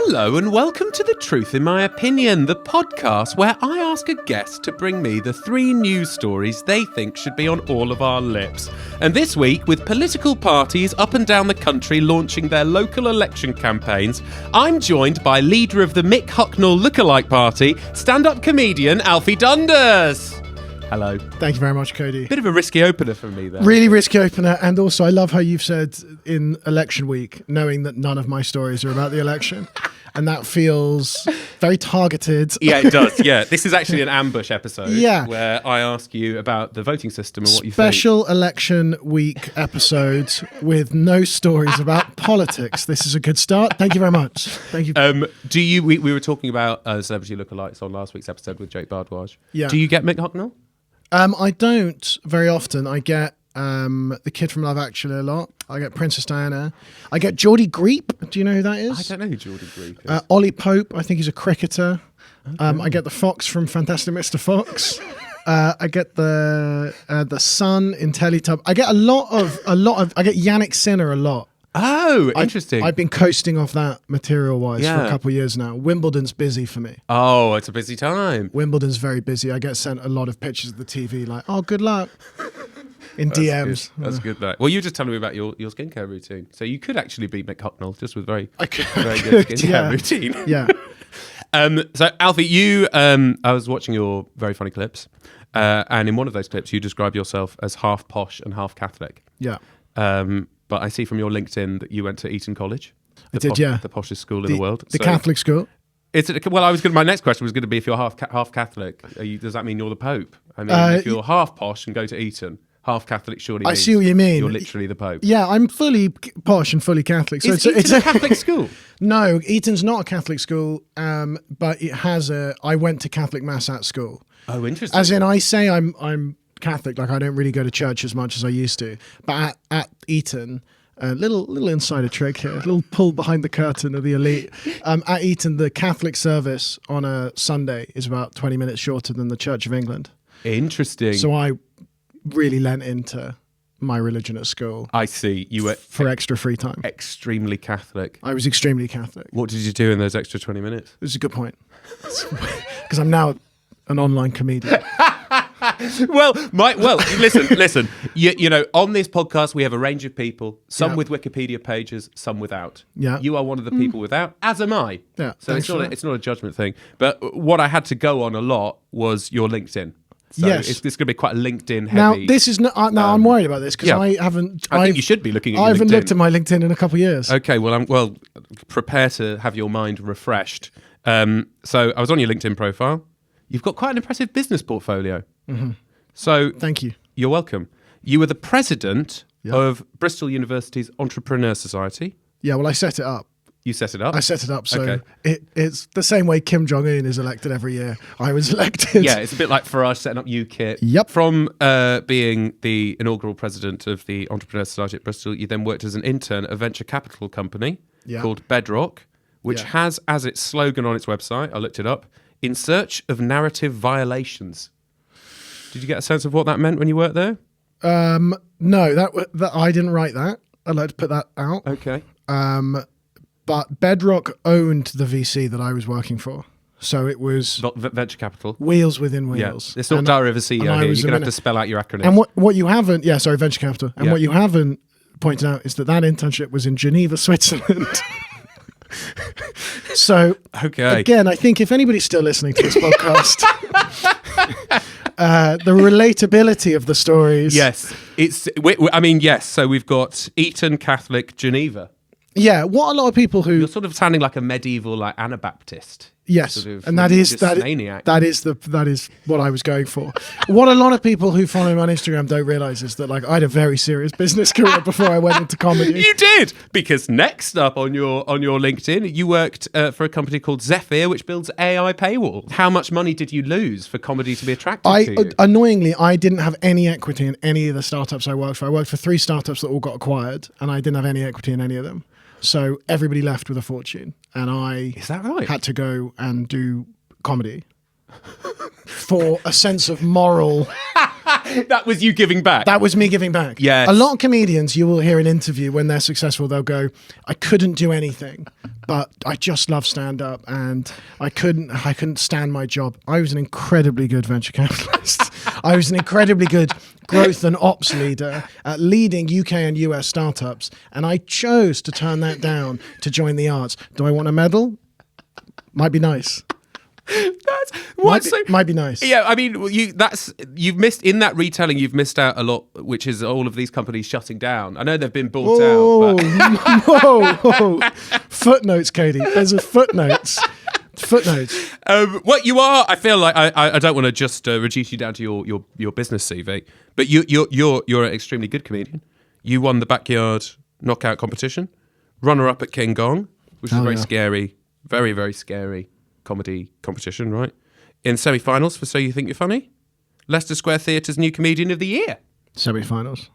Hello and welcome to The Truth in My Opinion, the podcast where I ask a guest to bring me the 3 news stories they think should be on all of our lips. And this week, with political parties up and down the country launching their local election campaigns, I'm joined by leader of the Mick Hucknall lookalike party, stand-up comedian Alfie Dundas. Hello. Thank you very much, Cody. Bit of a risky opener from me there. Really risky opener, and also I love how you've said in election week, knowing that none of my stories are about the election, and that feels very targeted. Yeah, it does. Yeah, this is actually an ambush episode. Yeah. Where I ask you about the voting system and what you think. Special election week episode with no stories about politics. This is a good start. Thank you very much. Thank you. We were talking about celebrity lookalikes on last week's episode with Jake Bardwaj. Yeah. Do you get Mick Hucknall? I don't very often. I get the kid from Love Actually a lot. I get Princess Diana. I get Geordie Greep. Do you know who that is? I don't know who Geordie Greep is. Ollie Pope. I think he's a cricketer. Okay. I get the fox from Fantastic Mr. Fox. I get the sun in Teletub. I get a lot of. I get Yannick Sinner a lot. Oh, interesting. I've been coasting off that material-wise for a couple of years now. Wimbledon's busy for me. Oh, it's a busy time. Wimbledon's very busy. I get sent a lot of pictures of the TV like, oh, good luck, in DMs. Good. That's good. Well, you were just telling me about your skincare routine. So you could actually beat Mick Hucknall just with very good skincare routine. Yeah. So, Alfie, I was watching your very funny clips, and in one of those clips, you describe yourself as half posh and half Catholic. Yeah. But I see from your LinkedIn that you went to Eton College. I did, yeah. The poshest school in the world. The Catholic school. My next question was going to be, if you're half Catholic, does that mean you're the Pope? I mean, if you're half posh and go to Eton, half Catholic surely means I see what you mean. You're literally the Pope. Yeah, I'm fully posh and fully Catholic. So it's a Catholic school? No, Eton's not a Catholic school, but it has I went to Catholic Mass at school. Oh, interesting. As in, I say I'm Catholic, like I don't really go to church as much as I used to. But at Eton, a little insider trick here, a little pull behind the curtain of the elite. At Eton, the Catholic service on a Sunday is about 20 minutes shorter than the Church of England. Interesting. So I really lent into my religion at school. I see. You were for extra free time. Extremely Catholic. I was extremely Catholic. What did you do in those extra 20 minutes? This is a good point. Because I'm now an online comedian. Listen. You know, on this podcast we have a range of people, some with Wikipedia pages, some without. Yeah. You are one of the people without, as am I. Yeah. So it's not a judgment thing. But what I had to go on a lot was your LinkedIn. So yes. It's going to be quite a LinkedIn heavy. Now, this is not. I'm worried about this because I haven't. I think you should be looking at. I your haven't LinkedIn. looked at my LinkedIn in a couple of years. Okay, well, prepare to have your mind refreshed. So I was on your LinkedIn profile. You've got quite an impressive business portfolio. Mm-hmm. So thank you. You're welcome. You were the president of Bristol University's Entrepreneur Society. Yeah, well, I set it up. You set it up? I set it up, so it's the same way Kim Jong-un is elected every year. I was elected. Yeah, it's a bit like Farage setting up UKIP. Yep. From being the inaugural president of the Entrepreneur Society at Bristol, you then worked as an intern at a venture capital company called Bedrock, which has as its slogan on its website, I looked it up, "In search of narrative violations." Did you get a sense of what that meant when you worked there? No, that I didn't write that. I'd like to put that out. Okay. But Bedrock owned the VC that I was working for. So it was... Not venture capital. Wheels within wheels. Yeah. It's not Diary of a CEO here. You're going to have to spell out your acronyms. And what you haven't... Yeah, sorry, venture capital. And what you haven't pointed out is that internship was in Geneva, Switzerland. So, again, I think if anybody's still listening to this podcast... the relatability of the stories. Yes. So we've got Eton, Catholic, Geneva. Yeah, what a lot of people who... You're sort of sounding like a medieval Anabaptist. Yes, sort of, and that is what I was going for. What a lot of people who follow me on Instagram don't realise is that I had a very serious business career before I went into comedy. You did, because next up on your LinkedIn, you worked for a company called Zephyr, which builds AI paywall. How much money did you lose for comedy to be attractive to you? Annoyingly, I didn't have any equity in any of the startups I worked for. I worked for 3 startups that all got acquired, and I didn't have any equity in any of them. So everybody left with a fortune, and I had to go and do comedy for a sense of moral That was you giving back. That was me giving back. Yes. A lot of comedians, you will hear an interview when they're successful, they'll go, I couldn't do anything, but I just love stand-up and I couldn't stand my job. I was an incredibly good venture capitalist. I was an incredibly good growth and ops leader at leading UK and US startups, and I chose to turn that down to join the arts. Do I want a medal? Might be nice. Might be nice. Yeah, I mean, you've missed in that retelling. You've missed out a lot, which is all of these companies shutting down. I know they've been bought out. But... whoa. Footnotes, Cody. There's a footnotes. Footnotes. What you are, I feel like I don't want to just reduce you down to your business CV, but you're an extremely good comedian. You won the backyard knockout competition, runner up at King Gong, which is scary, very very scary comedy competition, right? In semi-finals for So You Think You're Funny, Leicester Square Theatre's New Comedian of the Year. Semi-finals.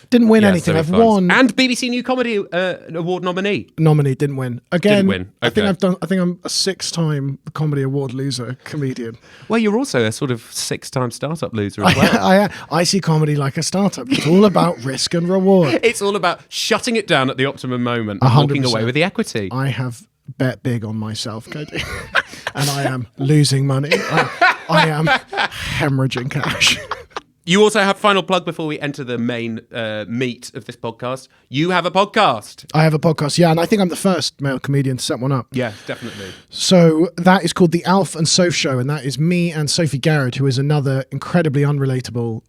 Didn't win anything. I've won, and BBC New Comedy Award nominee. Didn't win again. Didn't win. Okay. I think I'm a 6-time Comedy Award loser comedian. Well, you're also a sort of 6-time startup loser as well. I see comedy like a startup. It's all about risk and reward. It's all about shutting it down at the optimum moment and 100%. walking away with the equity. I have bet big on myself, Cody, and I am losing money. I am hemorrhaging cash. You also have final plug before we enter the main meat of this podcast. You have a podcast. I have a podcast, yeah, and I think I'm the first male comedian to set one up. Yeah, definitely. So that is called The Alf and Soph Show, and that is me and Sophie Garrett, who is another incredibly unrelatable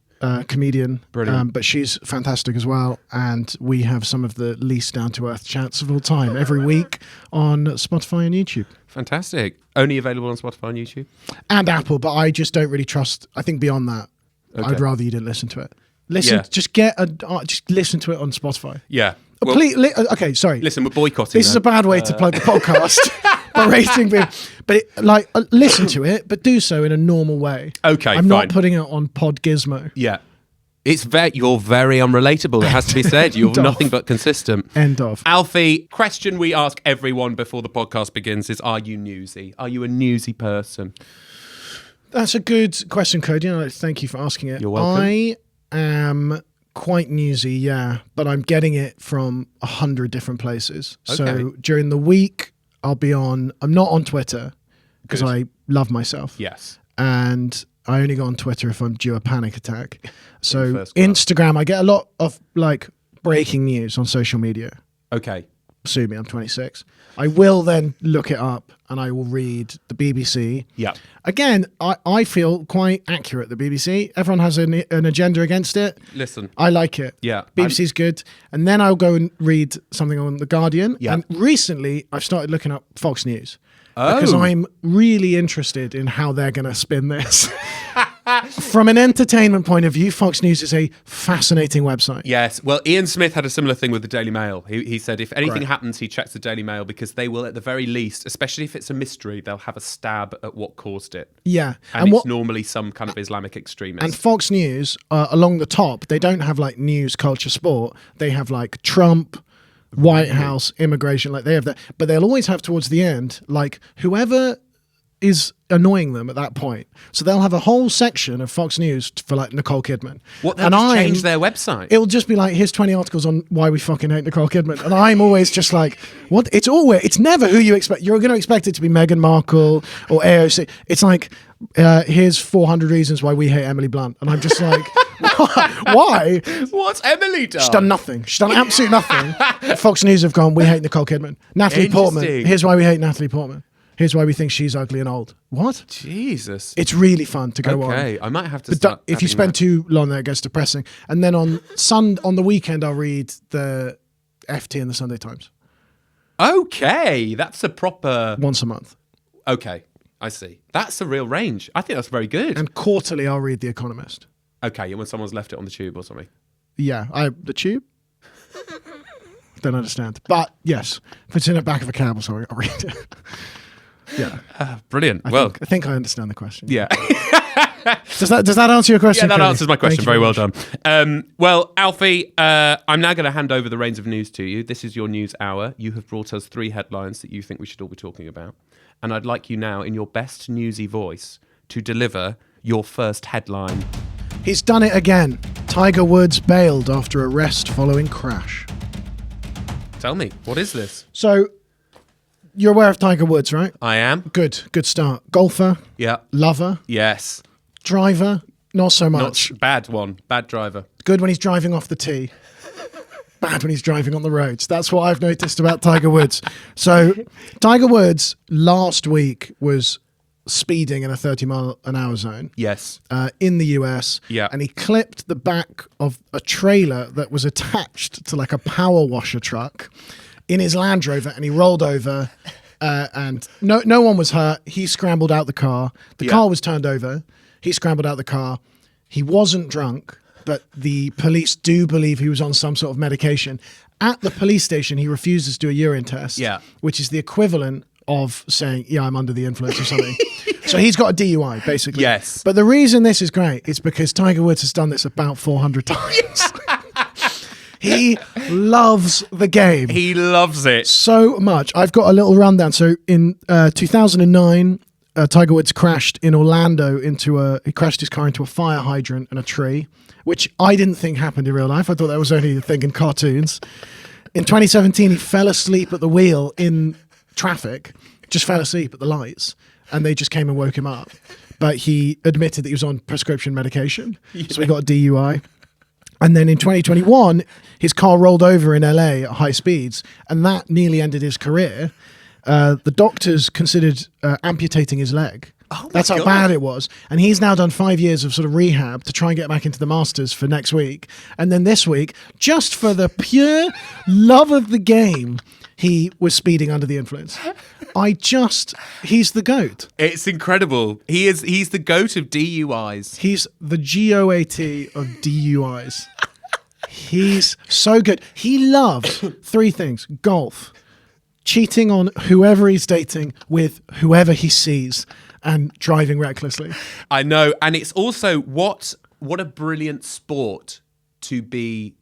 comedian. Brilliant. But she's fantastic as well, and we have some of the least down-to-earth chats of all time every week on Spotify and YouTube. Fantastic. Only available on Spotify and YouTube? And Apple, but I just don't really trust, I think beyond that, Okay. I'd rather you didn't listen to it. Just listen to it on Spotify. Yeah. Well, please, okay, sorry. Listen, we're boycotting. This is a bad way to plug the podcast. By rating me, but listen to it, but do so in a normal way. Okay, I'm not putting it on Pod Gizmo. Yeah. You're very unrelatable, it has to be said. You're nothing but consistent. End of. Alfie, question we ask everyone before the podcast begins is, are you newsy? Are you a newsy person? That's a good question, Cody. Thank you for asking it. You're welcome. I am quite newsy, yeah, but I'm getting it from 100 different places. Okay. So during the week, I'm not on Twitter because I love myself. Yes. And I only go on Twitter if I'm due a panic attack. So Instagram, I get a lot of breaking news on social media. Okay. Sue me, I'm 26. I will then look it up and I will read the BBC. Yeah. Again, I feel quite accurate, the BBC. Everyone has an agenda against it. Listen. I like it. Yeah. BBC's good. And then I'll go and read something on The Guardian. Yeah. And recently, I've started looking up Fox News. Because I'm really interested in how they're going to spin this. From an entertainment point of view, Fox News is a fascinating website. Yes. Well, Ian Smith had a similar thing with the Daily Mail. He said if anything happens, he checks the Daily Mail because they will, at the very least, especially if it's a mystery, they'll have a stab at what caused it. Yeah. And it's normally some kind of Islamic extremist. And Fox News, along the top, they don't have news, culture, sport. They have Trump, White House, immigration, they have that. But they'll always have towards the end, whoever is annoying them at that point. So they'll have a whole section of Fox News for Nicole Kidman. What, they'll just change their website? It'll just be here's 20 articles on why we fucking hate Nicole Kidman. And I'm always just what? It's never who you expect. You're going to expect it to be Meghan Markle or AOC. It's here's 400 reasons why we hate Emily Blunt. And I'm just why? What's Emily done? She's done nothing. She's done absolutely nothing. Fox News have gone, we hate Nicole Kidman. Natalie Portman. Here's why we hate Natalie Portman. Here's why we think she's ugly and old. What? Jesus. It's really fun to go on. Okay, I might have to start. If you spend too long there, it gets depressing. And then on the weekend, I'll read the FT and the Sunday Times. Okay, that's a proper... Once a month. Okay, I see. That's a real range. I think that's very good. And quarterly, I'll read The Economist. Okay, and when someone's left it on the tube or something. Yeah, the tube? Don't understand. But yes, if it's in the back of a cab or something, I'll read it. Yeah. Brilliant. I think I understand the question. Yeah. Does that answer your question? Yeah, that Cody? answers my question. Very well done. Well, Alfie, I'm now going to hand over the reins of news to you. This is your news hour. You have brought us 3 headlines that you think we should all be talking about. And I'd like you now, in your best newsy voice, to deliver your first headline. He's done it again. Tiger Woods bailed after arrest following crash. Tell me, what is this? So, you're aware of Tiger Woods, right? I am. Good start. Golfer, Yeah. lover, Yes. driver, not so much. Bad one. Bad driver. Good when he's driving off the tee. Bad when he's driving on the roads. That's what I've noticed about Tiger Woods. So, Tiger Woods last week was speeding in a 30-mile-an-hour zone. Yes. In the US. Yeah. And he clipped the back of a trailer that was attached to like a power washer truck in his Land Rover, and he rolled over, and no one was hurt. He scrambled out the car. The car was turned over. He scrambled out the car. He wasn't drunk, but the police do believe he was on some sort of medication. At the police station, he refuses to do a urine test, which is the equivalent of saying, yeah, I'm under the influence or something. So he's got a DUI, basically. Yes. But the reason this is great is because Tiger Woods has done this about 400 times. He loves the game. He loves it. So much. I've got a little rundown. So in 2009, Tiger Woods crashed in Orlando he crashed his car into a fire hydrant and a tree, which I didn't think happened in real life. I thought that was only a thing in cartoons. In 2017, he fell asleep at the wheel in traffic, just fell asleep at the lights, and they just came and woke him up. But he admitted that he was on prescription medication, so he got a DUI. And then in 2021, his car rolled over in LA at high speeds, and that nearly ended his career. The doctors considered amputating his leg. That's how bad it was. And he's now done 5 years of sort of rehab to try and get back into the Masters for next week. And then this week, just for the pure love of the game, he was speeding under the influence. He's the GOAT. It's incredible. He's the GOAT of DUIs. He's the GOAT of DUIs. He's so good. He loves 3 things: golf, cheating on whoever he's dating with whoever he sees, and driving recklessly. I know. And it's also what a brilliant sport to be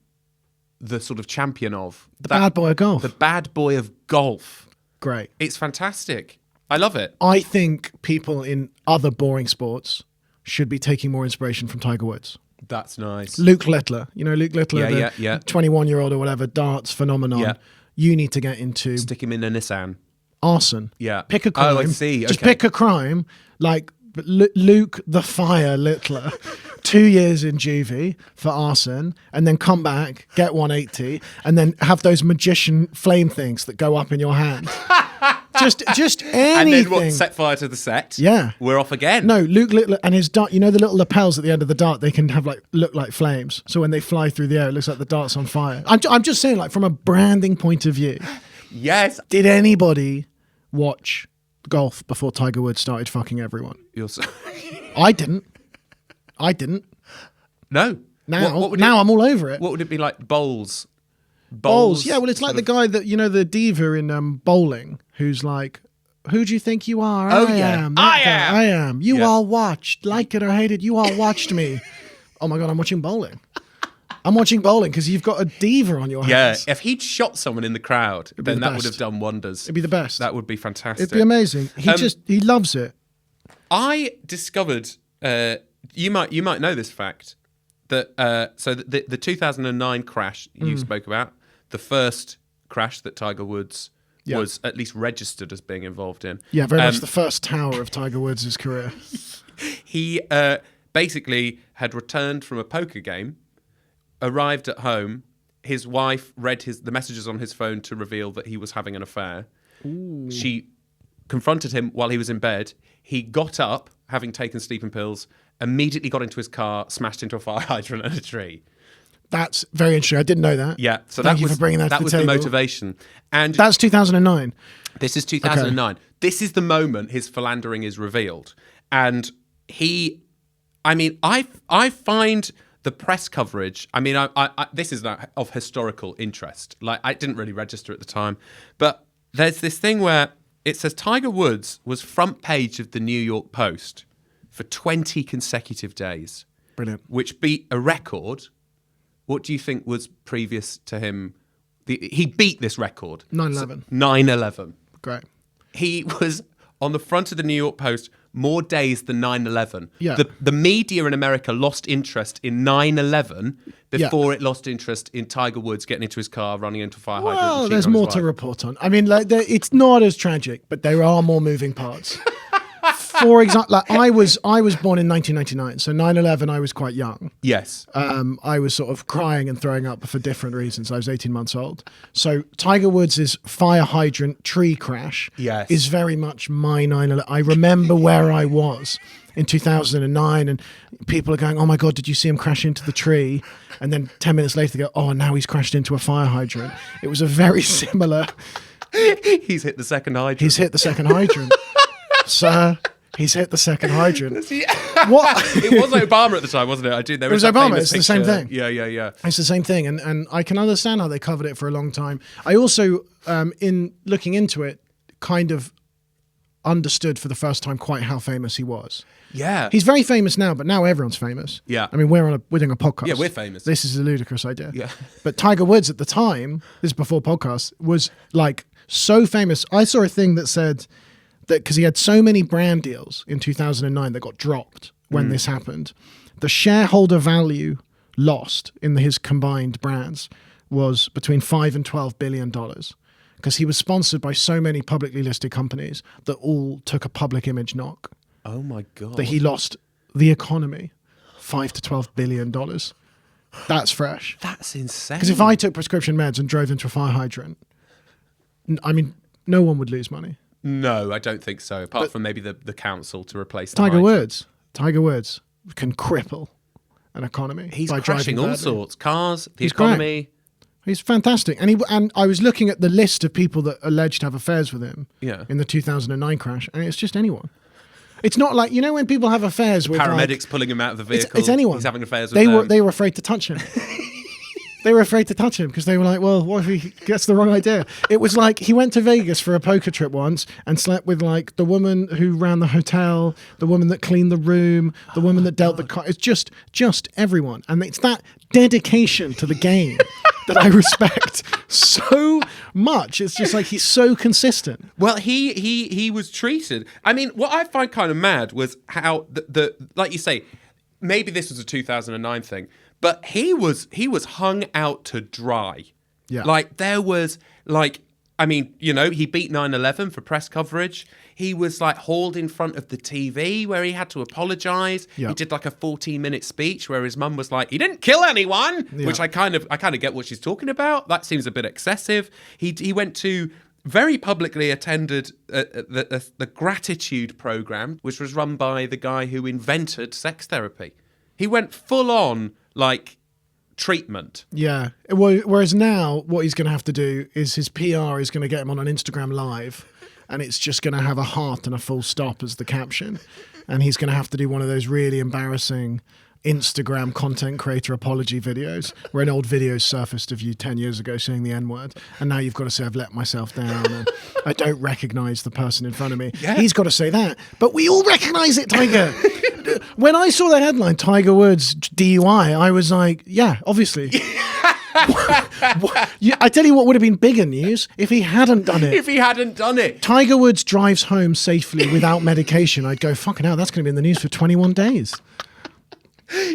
the sort of champion of. The bad boy of golf. The bad boy of golf. Great. It's fantastic. I love it. I think people in other boring sports should be taking more inspiration from Tiger Woods. That's nice. Luke Littler. You know Luke Littler, Yeah. 21-year-old or whatever, darts phenomenon. Yeah. You need to get into Stick him in a Nissan. arson. Yeah. Pick a crime. Oh, I see. Just Okay. pick a crime like Luke the Fire Littler, 2 years in juvie for arson, and then come back, get 180, and then have those magician flame things that go up in your hand. just anything. And then what? Set fire to the set. Yeah. We're off again. No, Luke Littler and his dart. You know the little lapels at the end of the dart. They can have look like flames. So when they fly through the air, it looks like the dart's on fire. I'm just saying, like from a branding point of view. Yes. Did anybody watch golf before Tiger Woods started fucking everyone? You're so... I didn't. No. Now, What would now it, I'm all over it. What would it be like? Bowls. Yeah, well, it's like the guy that, the diva in bowling who's like, who do you think you are? Oh, I yeah. am. I That guy. am. I am. You Yeah. all watched. Like it or hate it, you all watched me. Oh my God, I'm watching bowling. I'm watching bowling because you've got a diva on your Yeah. hands. If he'd shot someone in the crowd, then the that would best. have done wonders. It'd be the best. That would be fantastic. It'd be amazing. He loves it. I discovered, you might know this fact, that the 2009 crash you spoke about, the first crash that Tiger Woods was at least registered as being involved in. Yeah, very much the first tower of Tiger Woods' career. He basically had returned from a poker game, arrived at home. His wife read the messages on his phone to reveal that he was having an affair. Ooh. She confronted him while he was in bed. He got up, having taken sleeping pills, immediately got into his car, smashed into a fire hydrant and a tree. That's very interesting. I didn't know that. Yeah, so Thank you for bringing that to the was table. the motivation. And That's 2009. this is 2009. Okay. This is the moment his philandering is revealed. And I find the press coverage, this is not of historical interest. Like, I didn't really register at the time. But there's this thing where it says Tiger Woods was front page of the New York Post for 20 consecutive days. Brilliant. Which beat a record. What do you think was previous to him? He beat this record. 9/11. 9/11. Great. He was on the front of the New York Post more days than 9/11. Yeah. The media in America lost interest in 9/11 before it lost interest in Tiger Woods getting into his car, running into a fire hydrant. Well, and there's cheating on more his to wife. report on. I mean, like, it's not as tragic, but there are more moving parts. For example, like I was born in 1999, so 9/11 I was quite young. Yes. I was sort of crying and throwing up for different reasons. I was 18 months old. So Tiger Woods' fire hydrant tree crash is very much my 9/11. I remember where I was in 2009, and people are going, "Oh my God, did you see him crash into the tree?" And then 10 minutes later they go, "Oh, now he's crashed into a fire hydrant." It was a very similar... He's hit the second hydrant. He's hit the second hydrant. Sir, he's hit the second hydrant. What? It was Obama at the time, wasn't it? I did. There It was that Obama. famous It's the same picture. thing. Yeah. It's the same thing, and I can understand how they covered it for a long time. I also, in looking into it, kind of understood for the first time quite how famous he was. Yeah. He's very famous now, but now everyone's famous. Yeah. I mean, we're doing a podcast. Yeah, we're famous. This is a ludicrous idea. Yeah. But Tiger Woods at the time, this is before podcasts, was like so famous. I saw a thing that said that because he had so many brand deals in 2009 that got dropped when this happened, the shareholder value lost in his combined brands was between $5 and $12 billion. Because he was sponsored by so many publicly listed companies that all took a public image knock. Oh my God. That he lost the economy $5 to $12 billion. That's fresh. That's insane. Because if I took prescription meds and drove into a fire hydrant, I mean, no one would lose money. No, I don't think so. Apart from maybe the council to replace the Tiger hydrant. Woods can cripple an economy. He's by crashing driving all badly. sorts. Cars, the He's economy. He's fantastic. And I was looking at the list of people that alleged to have affairs with him in the 2009 crash, and it's just anyone. It's not like, you know, when people have affairs with Paramedics pulling him out of the vehicle. It's anyone. He's having affairs with them. They were afraid to touch him. They were afraid to touch him because they were like, well, what if he gets the wrong idea? It was like he went to Vegas for a poker trip once and slept with like the woman who ran the hotel, the woman that cleaned the room, the woman that dealt the car. It's just everyone. And it's that dedication to the game that I respect so much. It's just like he's so consistent. Well, he was treated. I mean, what I find kind of mad was how the like you say, maybe this was a 2009 thing, but he was hung out to dry. Yeah. Like there was like, I mean, you know, he beat 9/11 for press coverage. He was like hauled in front of the TV where he had to apologize. Yeah. He did like a 14-minute speech where his mum was like, he didn't kill anyone, Yeah. which I kind of get what she's talking about. That seems a bit excessive. He went to very publicly attended the gratitude program, which was run by the guy who invented sex therapy. He went full on like treatment. Yeah. Whereas now, what he's going to have to do is his PR is going to get him on an Instagram Live, and it's just going to have a heart and a full stop as the caption. And he's going to have to do one of those really embarrassing Instagram content creator apology videos where an old video surfaced of you 10 years ago saying the N-word, and now you've got to say, I've let myself down and I don't recognize the person in front of me. Yeah. He's got to say that. But we all recognize it, Tiger. When I saw that headline, Tiger Woods DUI, I was like, yeah, obviously. I tell you what would have been bigger news if he hadn't done it. If he hadn't done it. Tiger Woods drives home safely without medication. I'd go, fucking hell, that's going to be in the news for 21 days.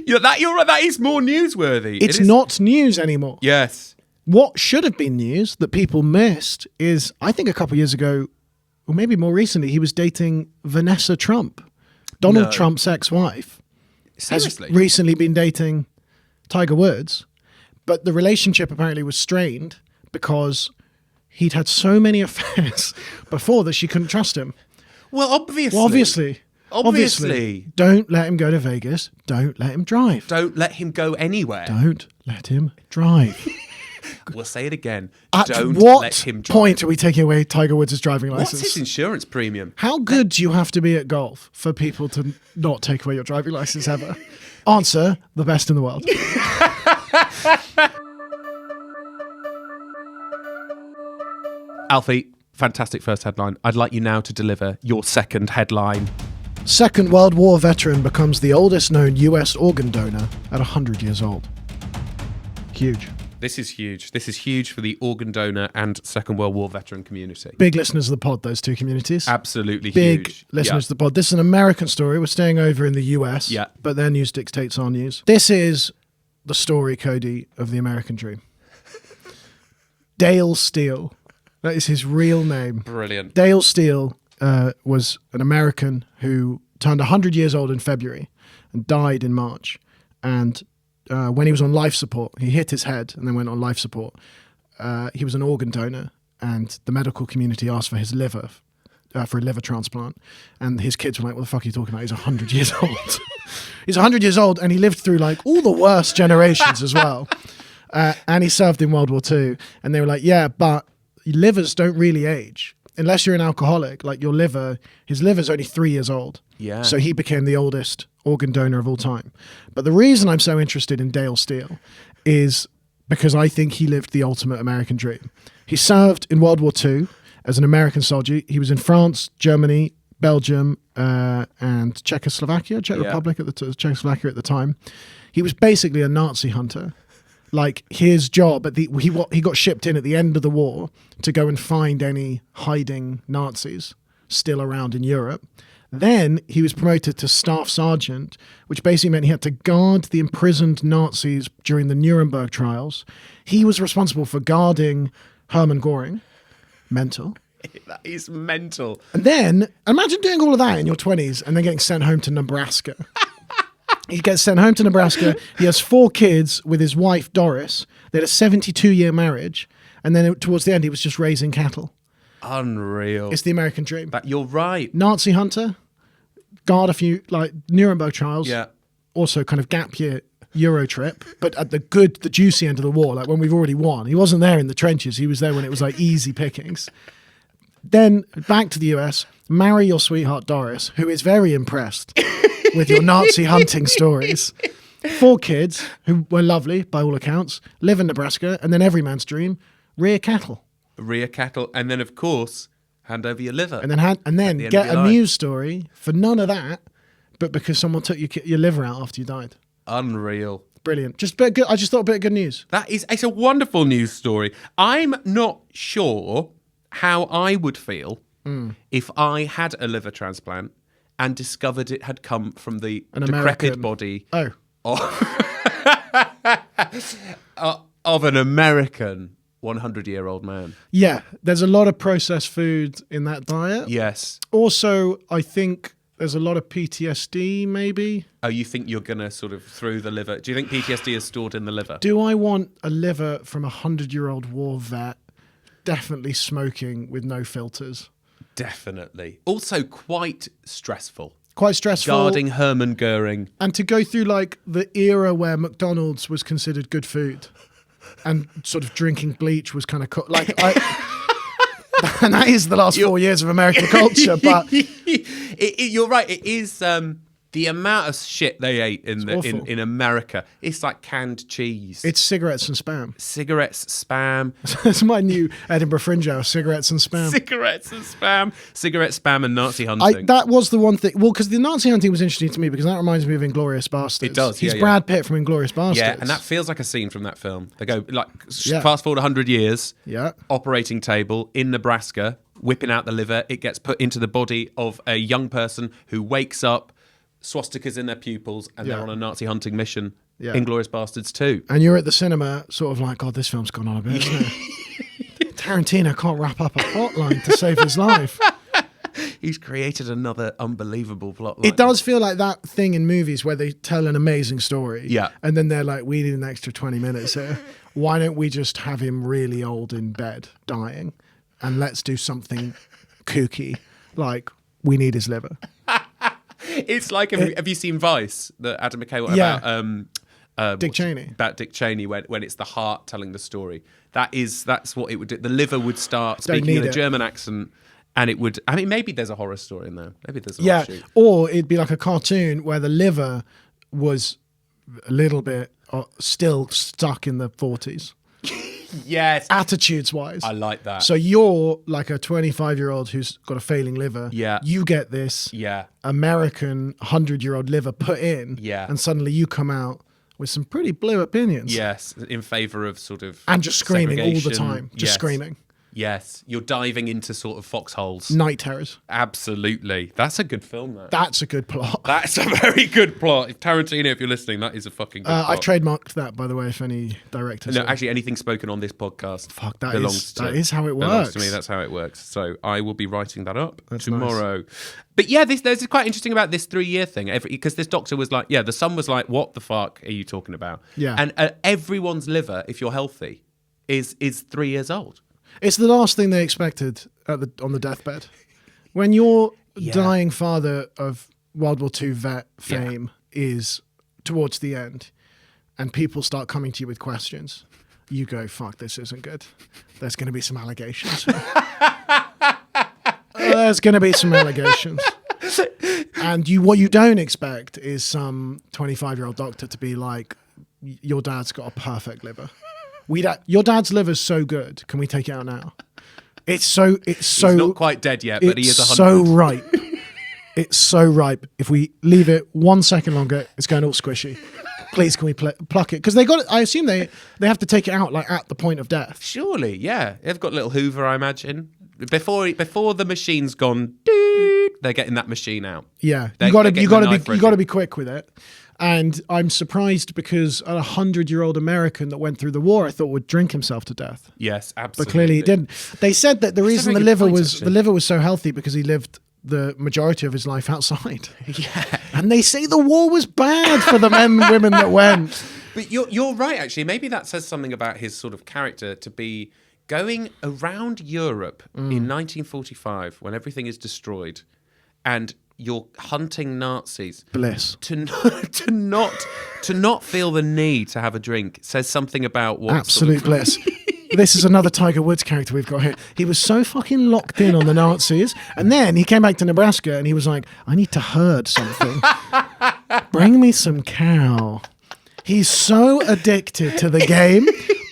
You're right. That is more newsworthy. It's not news anymore. Yes. What should have been news that people missed is, I think a couple of years ago, or maybe more recently, he was dating Vanessa Trump, Donald Trump's ex-wife. Seriously? Has recently been dating Tiger Woods, but the relationship apparently was strained because he'd had so many affairs before that she couldn't trust him. Well, obviously. Obviously. Don't let him go to Vegas. Don't let him drive. Don't let him go anywhere. Don't let him drive. We'll say it again. At Don't what let him drive. point are we taking away Tiger Woods' driving license? What's his insurance premium? How good do you have to be at golf for people to not take away your driving license ever? Answer, the best in the world. Alfie, fantastic first headline. I'd like you now to deliver your second headline. Second World War veteran becomes the oldest known US organ donor at 100 years old. Huge. This is huge. This is huge for the organ donor and Second World War veteran community. Big listeners of the pod, those two communities. Absolutely Big huge. listeners of the pod. This is an American story. We're staying over in the US, but their news dictates our news. This is the story, Cody, of the American dream. Dale Steele. That is his real name. Brilliant. Dale Steele was an American who turned 100 years old in February and died in March. And when he was on life support, he hit his head and then went on life support. He was an organ donor, and the medical community asked for his liver, for a liver transplant. And his kids were like, what the fuck are you talking about? He's 100 years old. He's 100 years old, and he lived through like all the worst generations as well. And he served in World War II. And they were like, yeah, but livers don't really age. Unless you're an alcoholic, like his liver's only 3 years old. Yeah. So he became the oldest organ donor of all time. But the reason I'm so interested in Dale Steele is because I think he lived the ultimate American dream. He served in World War II as an American soldier. He was in France, Germany, Belgium, and Czechoslovakia, Republic Czechoslovakia at the time. He was basically a Nazi hunter. Like his job he got shipped in at the end of the war to go and find any hiding Nazis still around in Europe. Then he was promoted to staff sergeant, which basically meant he had to guard the imprisoned Nazis during the Nuremberg trials. He was responsible for guarding Hermann Göring. Mental. That is mental. And then imagine doing all of that in your 20s and then getting sent home to Nebraska. He gets sent home to Nebraska. He has 4 kids with his wife, Doris. They had a 72-year marriage. And then towards the end, he was just raising cattle. Unreal. It's the American dream. But you're right. Nazi hunter, guard a few, like Nuremberg trials. Yeah. Also kind of gap year Euro trip, but at the juicy end of the war, like when we've already won. He wasn't there in the trenches. He was there when it was like easy pickings. Then back to the US, marry your sweetheart, Doris, who is very impressed with your Nazi hunting stories. 4 kids who were lovely by all accounts, live in Nebraska, and then every man's dream, rear cattle. Rear cattle, and then of course hand over your liver, and then get a news story for none of that, but because someone took your liver out after you died. Unreal. Brilliant. Just a bit good. I just thought a bit of good news. It's a wonderful news story. I'm not sure how I would feel if I had a liver transplant and discovered it had come from the decrepit body of an American 100-year-old man. Yeah, there's a lot of processed food in that diet. Yes. Also, I think there's a lot of PTSD, maybe. Oh, you think you're going to sort of through the liver? Do you think PTSD is stored in the liver? Do I want a liver from a 100-year-old war vet definitely smoking with no filters? Definitely. Also quite stressful. Quite stressful. Guarding Hermann Göring. And to go through like the era where McDonald's was considered good food and sort of drinking bleach was kind of and that is the last 4 years of American culture. But you're right. It is the amount of shit they ate in America. It's like canned cheese. It's cigarettes and spam. Cigarettes, spam. That's my new Edinburgh Fringe hour. Cigarettes and spam. Cigarettes and spam. Cigarette spam and Nazi hunting. That was the one thing. Well, because the Nazi hunting was interesting to me because that reminds me of Inglourious Basterds. It does. He's Brad Pitt from Inglourious Basterds. Yeah, and that feels like a scene from that film. They go like fast forward 100 years. Yeah. Operating table in Nebraska, whipping out the liver. It gets put into the body of a young person who wakes up, swastikas in their pupils, and they're on a Nazi hunting mission. Yeah. Inglourious Basterds 2. And you're at the cinema sort of like, God, this film's gone on a bit, isn't it? Tarantino can't wrap up a plotline to save his life. He's created another unbelievable plotline. It does feel like that thing in movies where they tell an amazing story. Yeah. And then they're like, we need an extra 20 minutes here. Why don't we just have him really old in bed, dying, and let's do something kooky, like we need his liver. It's like, have you seen Vice, the Adam McKay one about Dick Cheney? About Dick Cheney, when it's the heart telling the story. That's what it would do. The liver would start speaking in a German accent, and it would. I mean, maybe there's a horror story in there. Maybe there's a offshoot. Or it'd be like a cartoon where the liver was a little bit still stuck in the 40s. Yes. Attitudes-wise. I like that. So you're like a 25-year-old who's got a failing liver. Yeah. You get this American 100-year-old liver put in. Yeah. And suddenly you come out with some pretty blue opinions. Yes, in favour of sort of And just screaming all the segregation. time. Just Yes. screaming. Yes, you're diving into sort of foxholes. Night terrors. Absolutely. That's a good film, that. That's a good plot. That's a very good plot. If Tarantino, if you're listening, that is a fucking good plot. I trademarked that, by the way, if any directors... No, actually, anything spoken on this podcast belongs to... That is how it belongs works. to me. That's how it works. So I will be writing that up That's tomorrow. But yeah, there's quite interesting about this 3-year thing, because this doctor was like, the son was like, what the fuck are you talking about? Yeah. And everyone's liver, if you're healthy, is 3 years old. It's the last thing they expected on the deathbed. When your dying father of World War II vet fame is towards the end and people start coming to you with questions, you go, fuck, this isn't good. There's going to be some allegations. There's going to be some allegations. And what you don't expect is some 25-year-old doctor to be like, your dad's got a perfect liver. Your dad's liver's so good. Can we take it out now? He's not quite dead yet, but he is 100. So ripe. It's so ripe. If we leave it 1 second longer, it's going all squishy. Please, can we pluck it? Because I assume they have to take it out like at the point of death. Surely, yeah. They've got little Hoover, I imagine. Before the machine's gone, they're getting that machine out. Yeah, you got to be quick with it. And I'm surprised because a 100-year-old American that went through the war, I thought would drink himself to death. Yes, absolutely. But clearly he didn't. They said that the reason the liver was so healthy because he lived the majority of his life outside. Yeah. And they say the war was bad for the men and women that went. But you're right, actually. Maybe that says something about his sort of character, to be going around Europe in 1945 when everything is destroyed and you're hunting Nazis. Bliss. To not feel the need to have a drink says something about what absolute bliss. This is another Tiger Woods character we've got here. He was so fucking locked in on the Nazis, and then he came back to Nebraska and he was like, I need to herd something. Bring me some cow. He's so addicted to the game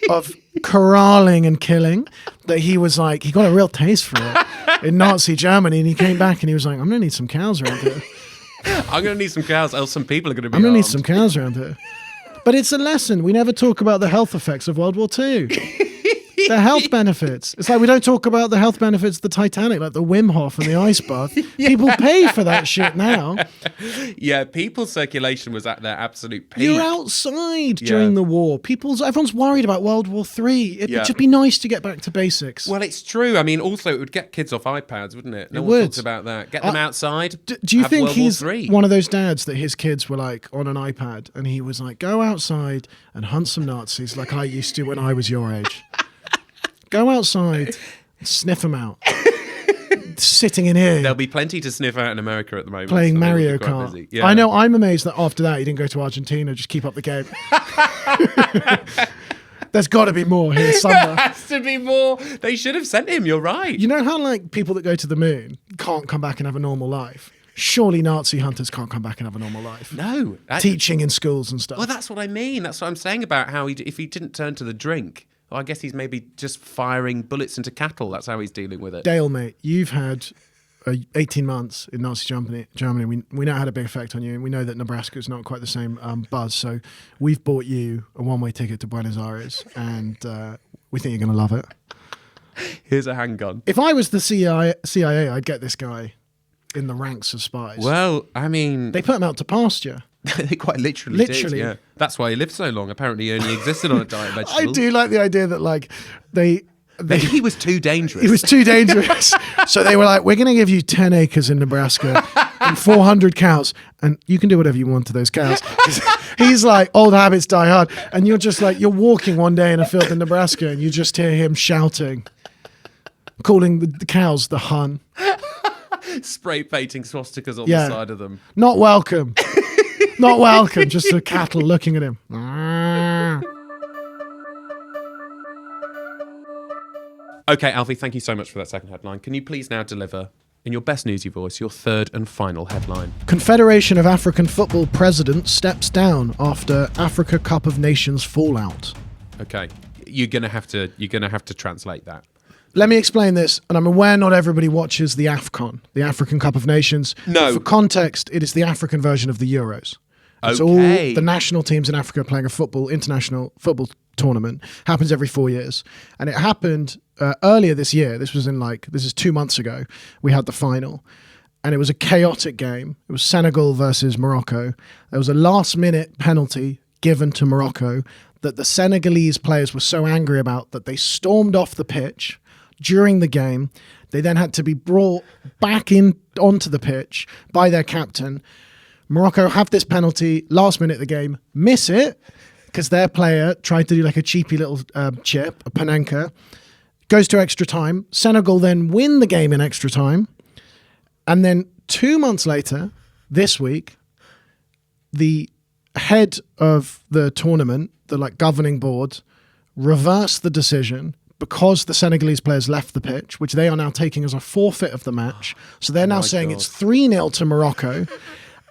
of corralling and killing that he was like, he got a real taste for it in Nazi Germany, and he came back and he was like, I'm going to need some cows around here. I'm going to need some cows, else some people are going to be I'm going to need some cows around here. But it's a lesson. We never talk about the health effects of World War II. The health benefits. It's like we don't talk about the health benefits of the Titanic, like the Wim Hof and the ice bath. People pay for that shit now. Yeah, people's circulation was at their absolute peak. You're outside during the war. Everyone's worried about World War III. It'd just be nice to get back to basics. Well, it's true. I mean, also, it would get kids off iPads, wouldn't it? No one would. talks about that. Get them outside. Do you think he's War III. one of those dads that his kids were like on an iPad and he was like, go outside and hunt some Nazis like I used to when I was your age? Go outside, sniff them out. Sitting in here. There'll be plenty to sniff out in America at the moment. Playing so Mario Kart. Yeah. I know, I'm amazed that after that he didn't go to Argentina, just keep up the game. There's got to be more here somewhere. There has to be more. They should have sent him, you're right. You know how like people that go to the moon can't come back and have a normal life? Surely Nazi hunters can't come back and have a normal life. No. Teaching in schools and stuff. Well, that's what I mean. That's what I'm saying about how if he didn't turn to the drink... Well, I guess he's maybe just firing bullets into cattle. That's how he's dealing with it. Dale, mate, you've had 18 months in Nazi Germany. We know it had a big effect on you, and we know that Nebraska is not quite the same buzz. So we've bought you a one-way ticket to Buenos Aires, and we think you're going to love it. Here's a handgun. If I was the CIA, I'd get this guy in the ranks of spies. Well, I mean... They put him out to pasture. They quite literally did, yeah. That's why he lived so long. Apparently he only existed on a diet of vegetables. I do like the idea that like he was too dangerous. He was too dangerous. So they were like, we're going to give you 10 acres in Nebraska and 400 cows, and you can do whatever you want to those cows. He's like, old habits die hard. And you're just like, you're walking one day in a field in Nebraska and you just hear him shouting, calling the cows the Hun. Spray painting swastikas on the side of them. Not welcome. Not welcome, just the cattle looking at him. Okay, Alfie, thank you so much for that second headline. Can you please now deliver, in your best newsy voice, your third and final headline? Confederation of African Football president steps down after Africa Cup of Nations fallout. Okay, you're gonna have to translate that. Let me explain this, and I'm aware not everybody watches the AFCON, the African Cup of Nations. No. For context, it is the African version of the Euros. It's Okay. all the national teams in Africa playing a international football tournament. Happens every 4 years. And it happened earlier this year. This is 2 months ago. We had the final. And it was a chaotic game. It was Senegal versus Morocco. There was a last-minute penalty given to Morocco that the Senegalese players were so angry about that they stormed off the pitch during the game. They then had to be brought back onto the pitch by their captain. Morocco have this penalty last minute of the game, miss it because their player tried to do like a cheapy little chip, a Panenka, goes to extra time. Senegal then win the game in extra time. And then 2 months later, this week, the head of the tournament, the governing board, reversed the decision because the Senegalese players left the pitch, which they are now taking as a forfeit of the match. So they're now saying it's 3-0 to Morocco,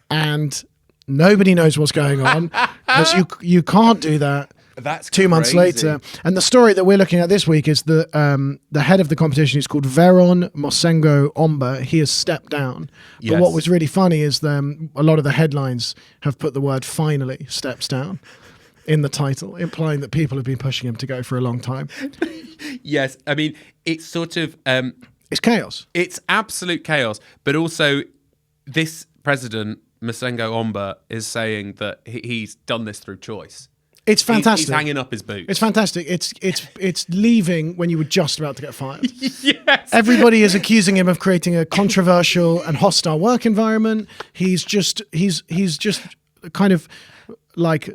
and nobody knows what's going on because you can't do that. That's 2 months later. And the story that we're looking at this week is that the head of the competition is called Veron Mosengo Omba. He has stepped down. But Yes. what was really funny is a lot of the headlines have put the word "finally" steps down in the title, implying that people have been pushing him to go for a long time. Yes, I mean, it's sort of... It's chaos. it's absolute chaos, but also this president, Masengo Omba, is saying that he's done this through choice. It's fantastic. He's hanging up his boots. It's fantastic. It's leaving when you were just about to get fired. Yes. Everybody is accusing him of creating a controversial and hostile work environment. He's just kind of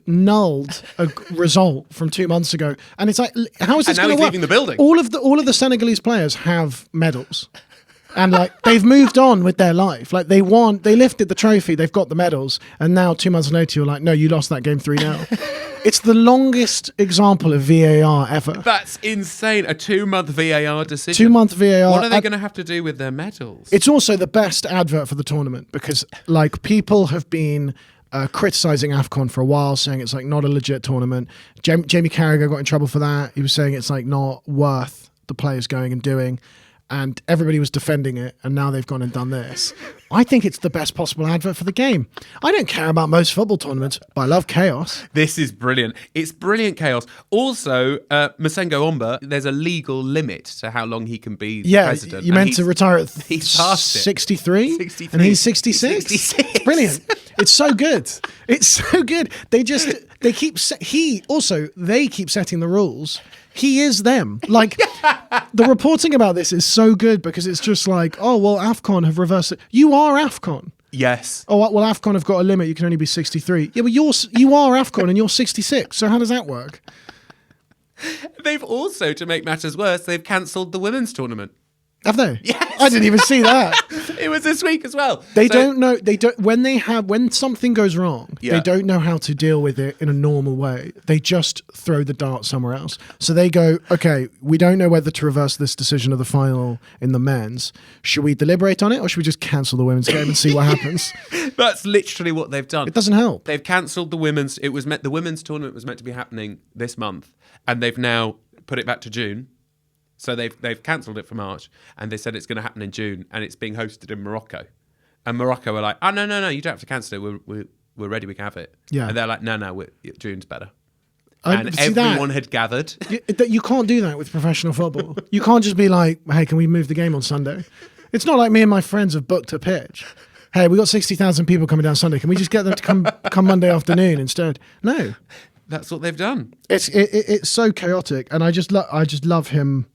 nulled a result from 2 months ago, and it's like, how is this And now going to he's work? leaving the building. All of the Senegalese players have medals. And they've moved on with their life. They lifted the trophy, they've got the medals, and now 2 months later you're like, no, you lost that game 3-0. It's the longest example of VAR ever. That's insane. A 2-month VAR decision. 2 month VAR. What are they going to have to do with their medals? It's also the best advert for the tournament because people have been criticizing AFCON for a while, saying it's not a legit tournament. Jamie Carragher got in trouble for that. He was saying it's not worth the players going and doing. And everybody was defending it, and now they've gone and done this. I think it's the best possible advert for the game. I don't care about most football tournaments, but I love chaos. This is brilliant. It's brilliant chaos. Also, Masengo Omba, there's a legal limit to how long he can be the president. You meant to retire at he's past it. 63? 63. And he's 66? 66. It's brilliant. It's so good. It's so good. They keep setting the rules. He is them. The reporting about this is so good because it's just AFCON have reversed it. You are AFCON. Yes. Oh, well, AFCON have got a limit. You can only be 63. Yeah, but you are AFCON and you're 66. So how does that work? They've also, to make matters worse, they've cancelled the women's tournament. Have they? Yes. I didn't even see that. It was this week as well. They don't know. When something goes wrong, Yeah. they don't know how to deal with it in a normal way. They just throw the dart somewhere else. So they go, okay, we don't know whether to reverse this decision of the final in the men's. Should we deliberate on it, or should we just cancel the women's game and see what happens? That's literally what they've done. It doesn't help. They've cancelled the women's. The women's tournament was meant to be happening this month, and they've now put it back to June. So they've cancelled it for March, and they said it's going to happen in June, and it's being hosted in Morocco. And Morocco are like, oh, no, you don't have to cancel it. We're ready. We can have it. Yeah. And they're like, no, June's better. And See everyone had gathered. You can't do that with professional football. You can't just be like, hey, can we move the game on Sunday? It's not like me and my friends have booked a pitch. Hey, we got 60,000 people coming down Sunday. Can we just get them to come Monday afternoon instead? No. That's what they've done. It's so chaotic, and I just love him.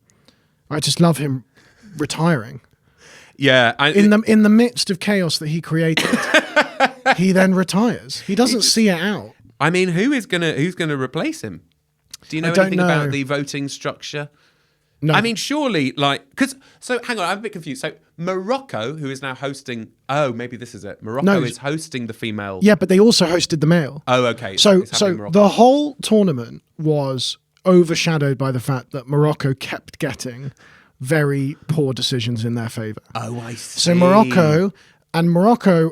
I just love him retiring. Yeah. In the midst of chaos that he created, he then retires. He doesn't see it out. I mean, who's gonna replace him? Do you know anything about the voting structure? No. I mean, surely, so hang on, I'm a bit confused. So Morocco, who is now hosting, maybe this is it. Morocco is hosting the female. Yeah, but they also hosted the male. Oh, okay. So It's happening in Morocco. the whole tournament was overshadowed by the fact that Morocco kept getting very poor decisions in their favour. Oh, I see. So Morocco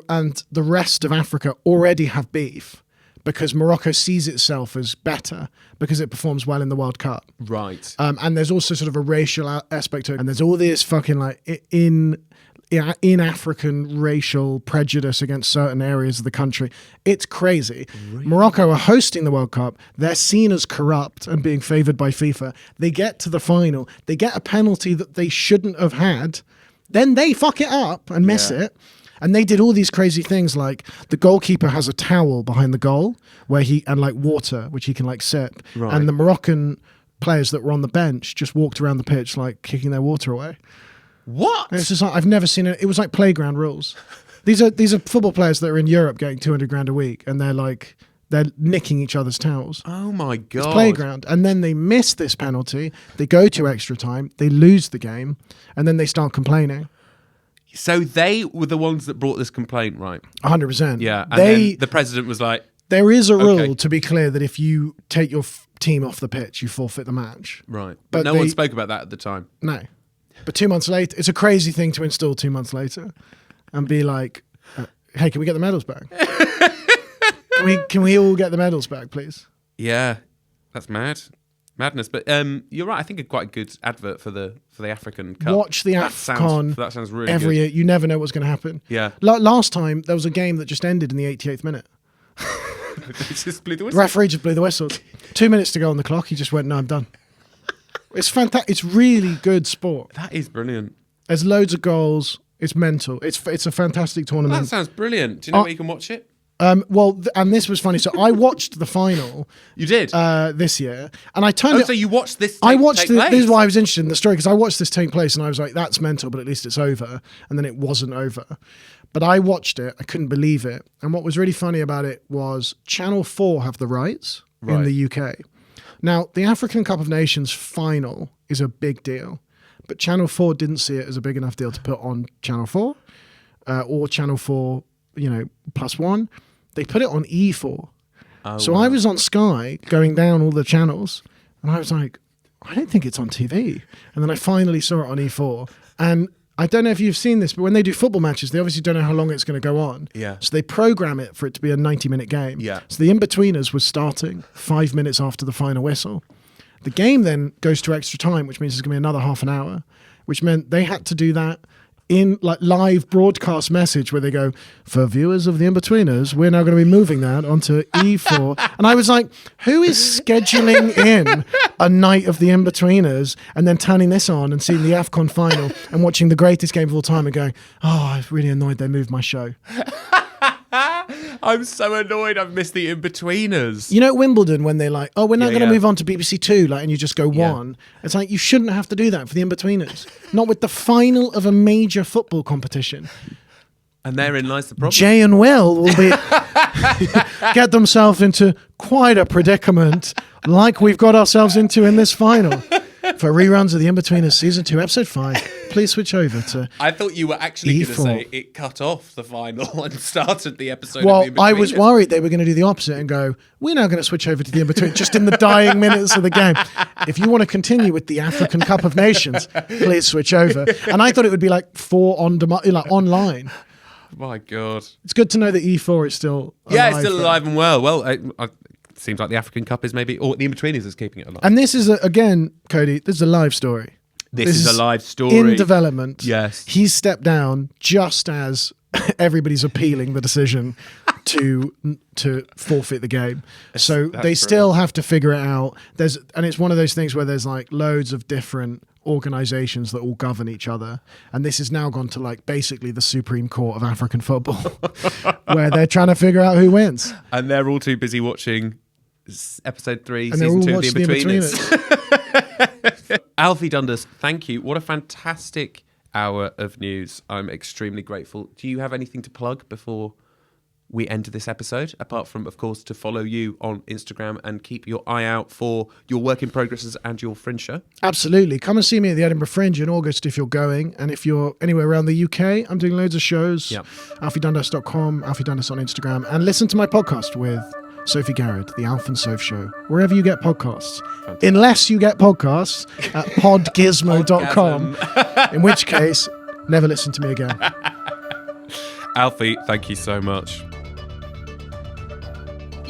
and the rest of Africa already have beef because Morocco sees itself as better because it performs well in the World Cup. Right. And there's also sort of a racial aspect to it. And there's all this fucking in African racial prejudice against certain areas of the country. It's crazy. Really? Morocco are hosting the World Cup. They're seen as corrupt and being favoured by FIFA. They get to the final. They get a penalty that they shouldn't have had. Then they fuck it up and miss it. And they did all these crazy things, like the goalkeeper has a towel behind the goal and like water, which he can like sip. Right. And the Moroccan players that were on the bench just walked around the pitch like kicking their water away. What? And it's just like, I've never seen it. It was like playground rules. These are football players that are in Europe getting 200 grand a week, and they're nicking each other's towels. Oh my God. It's playground. And then they miss this penalty. They go to extra time. They lose the game. And then they start complaining. So they were the ones that brought this complaint, right? 100%. Yeah. And then the president was like, there is a rule, to be clear, that if you take your team off the pitch, you forfeit the match. Right. But no one spoke about that at the time. No. But 2 months later, it's a crazy thing to install 2 months later and be like, hey, can we get the medals back? Can we all get the medals back, please? Yeah, that's madness. But you're right. I think quite a good advert for the African Cup. Watch the AFCON. That sounds really every good. year. You never know what's going to happen. Yeah. Last time there was a game that just ended in the 88th minute. Just blew the whistle. The referee just blew the whistle. 2 minutes to go on the clock. He just went, "No, I'm done." It's fantastic. It's really good sport. That is brilliant. There's loads of goals. It's mental. It's a fantastic tournament. That sounds brilliant. Do you know where you can watch it? And this was funny. So I watched the final. You did? This year, and I turned it. So you watched this? I watched this. This is why I was interested in the story, because I watched this take place, and I was like, "That's mental," but at least it's over. And then it wasn't over. But I watched it. I couldn't believe it. And what was really funny about it was Channel 4 have the rights in the UK. Now, the African Cup of Nations final is a big deal, but Channel 4 didn't see it as a big enough deal to put on Channel 4 or Channel 4, +1. They put it on E4. So I was on Sky going down all the channels, and I was like, I don't think it's on TV. And then I finally saw it on E4. And I don't know if you've seen this, but when they do football matches, they obviously don't know how long it's going to go on. Yeah. So they program it for it to be a 90-minute game. Yeah. So the in-betweeners was starting 5 minutes after the final whistle. The game then goes to extra time, which means there's going to be another half an hour, which meant they had to do that in like live broadcast message where they go, for viewers of the in-betweeners, we're now going to be moving that onto E4. And I was like, who is scheduling in a night of the in-betweeners and then turning this on and seeing the AFCON final and watching the greatest game of all time and going, oh, I'm really annoyed they moved my show. I'm so annoyed I've missed the in-betweeners. You know at Wimbledon when they're like, oh, we're now going to move on to BBC Two, and you just go one. It's like, you shouldn't have to do that for the in-betweeners. Not with the final of a major football competition. And therein lies the problem. Jay and Will be get themselves into quite a predicament like we've got ourselves into in this final. For reruns of the In-Betweeners Season 2, Episode 5, please switch over to I thought you were actually going to say it cut off the final and started the episode of the In-Betweeners. I was worried they were going to do the opposite and go, we're now going to switch over to the In-Between, just in the dying minutes of the game. If you want to continue with the African Cup of Nations, please switch over. And I thought it would be like online. My God. It's good to know that E4 is still alive. Yeah, it's still alive and well. Well, it seems like the African Cup is maybe, or the In-Betweeners is keeping it alive. And this is, again, Cody, this is a live story. This is a live story. In development. Yes. He's stepped down just as everybody's appealing the decision to forfeit the game. So they still have to figure it out. And it's one of those things where there's like loads of different organizations that all govern each other, and this has now gone to like basically the Supreme Court of African football where they're trying to figure out who wins, and they're all too busy watching episode 3 season 2 of the In-Betweeners. Alfie Dundas, thank you. What a fantastic hour of news. I'm extremely grateful. Do you have anything to plug before we end this episode, apart from, of course, to follow you on Instagram and keep your eye out for your work in progresses and your Fringe show? Absolutely. Come and see me at the Edinburgh Fringe in August if you're going. And if you're anywhere around the UK, I'm doing loads of shows. Yep. AlfieDundas.com, Alfie Dundas on Instagram. And listen to my podcast with Sophie Garrett, The Alf and Soph Show, wherever you get podcasts. Fantastic. Unless you get podcasts at podgizmo.com, in which case, never listen to me again. Alfie, thank you so much.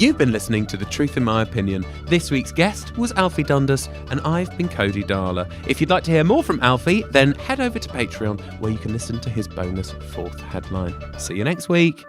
You've been listening to The Truth in My Opinion. This week's guest was Alfie Dundas, and I've been Cody Darla. If you'd like to hear more from Alfie, then head over to Patreon, where you can listen to his bonus 4th headline. See you next week.